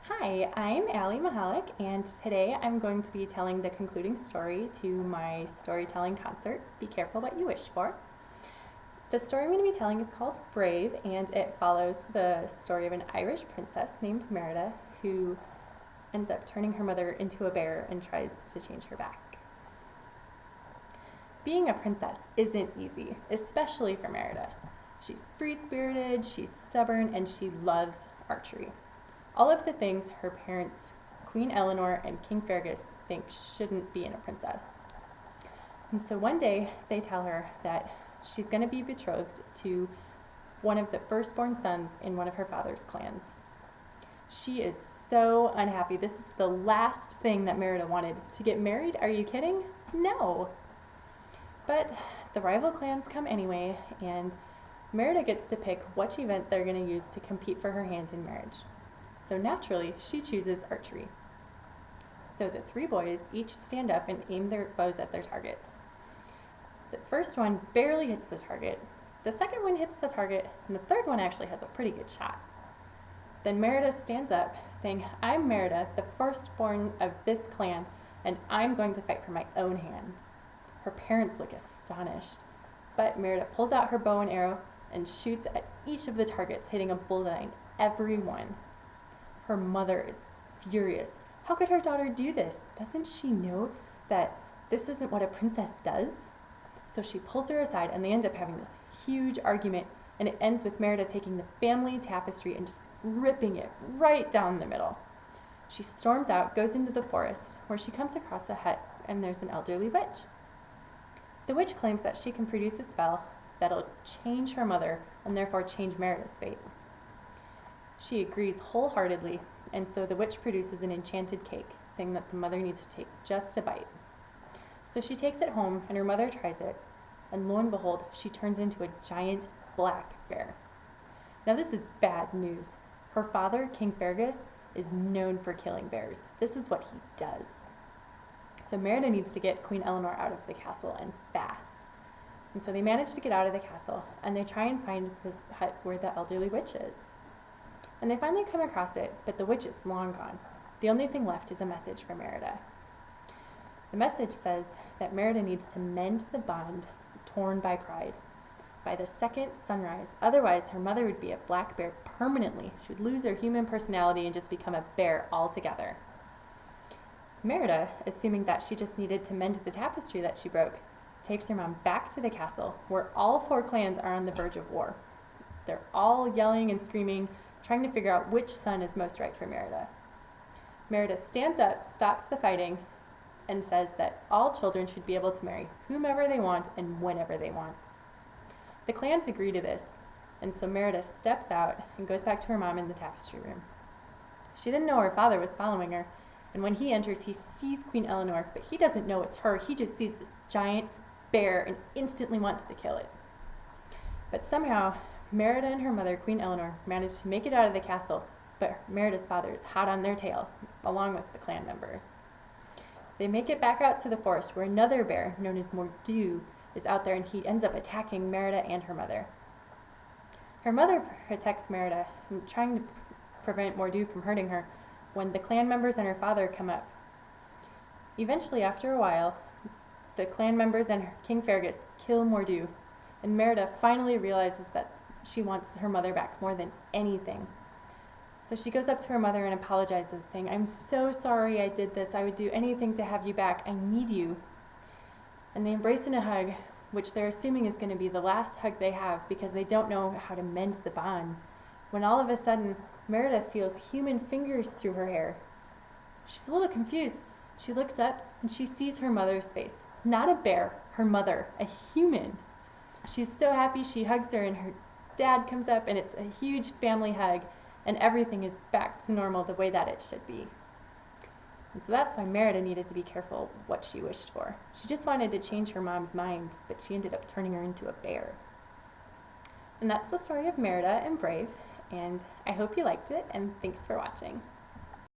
Hi, I'm Allie Mahalik, and today I'm going to be telling the concluding story to my storytelling concert, Be Careful What You Wish For. The story I'm going to be telling is called Brave, and it follows the story of an Irish princess named Merida who ends up turning her mother into a bear and tries to change her back. Being a princess isn't easy, especially for Merida. She's free-spirited, she's stubborn, and she loves archery. All of the things her parents, Queen Eleanor and King Fergus, think shouldn't be in a princess. And so one day they tell her that she's going to be betrothed to one of the firstborn sons in one of her father's clans. She is so unhappy. This is the last thing that Merida wanted. To get married? Are you kidding? No. But the rival clans come anyway, and Merida gets to pick which event they're going to use to compete for her hand in marriage. So naturally, she chooses archery. So the three boys each stand up and aim their bows at their targets. The first one barely hits the target, the second one hits the target, and the third one actually has a pretty good shot. Then Merida stands up, saying, "I'm Merida, the firstborn of this clan, and I'm going to fight for my own hand." Her parents look astonished, but Merida pulls out her bow and arrow and shoots at each of the targets, hitting a bullseye in every one. Her mother is furious. How could her daughter do this? Doesn't she know that this isn't what a princess does? So she pulls her aside, and they end up having this huge argument, and it ends with Merida taking the family tapestry and just ripping it right down the middle. She storms out, goes into the forest, where she comes across a hut, and there's an elderly witch. The witch claims that she can produce a spell that'll change her mother and therefore change Merida's fate. She agrees wholeheartedly, and so the witch produces an enchanted cake, saying that the mother needs to take just a bite. So she takes it home, and her mother tries it, and lo and behold, she turns into a giant black bear. Now this is bad news. Her father, King Fergus, is known for killing bears. This is what he does. So Merida needs to get Queen Eleanor out of the castle, and fast. And so they manage to get out of the castle, and they try and find this hut where the elderly witch is. And they finally come across it, but the witch is long gone. The only thing left is a message for Merida. The message says that Merida needs to mend the bond torn by pride by the second sunrise. Otherwise, her mother would be a black bear permanently. She would lose her human personality and just become a bear altogether. Merida, assuming that she just needed to mend the tapestry that she broke, takes her mom back to the castle, where all four clans are on the verge of war. They're all yelling and screaming, trying to figure out which son is most right for Merida. Merida stands up, stops the fighting, and says that all children should be able to marry whomever they want and whenever they want. The clans agree to this, and so Merida steps out and goes back to her mom in the tapestry room. She didn't know her father was following her, and when he enters, he sees Queen Eleanor, but he doesn't know it's her. He just sees this giant bear and instantly wants to kill it. But somehow, Merida and her mother, Queen Eleanor, manage to make it out of the castle, but Merida's father is hot on their tail, along with the clan members. They make it back out to the forest, where another bear, known as Mordew, is out there, and he ends up attacking Merida and her mother. Her mother protects Merida, trying to prevent Mordew from hurting her, when the clan members and her father come up. Eventually, after a while, the clan members and King Fergus kill Mordew, and Merida finally realizes that she wants her mother back more than anything. So she goes up to her mother and apologizes, saying, "I'm so sorry I did this. I would do anything to have you back. I need you." And they embrace in a hug, which they're assuming is going to be the last hug they have because they don't know how to mend the bond. When all of a sudden, Merida feels human fingers through her hair. She's a little confused. She looks up and she sees her mother's face. Not a bear, her mother, a human. She's so happy, she hugs her, and her dad comes up, and it's a huge family hug, and everything is back to normal the way that it should be. And so that's why Merida needed to be careful what she wished for. She just wanted to change her mom's mind, but she ended up turning her into a bear. And that's the story of Merida and Brave, and I hope you liked it, and thanks for watching.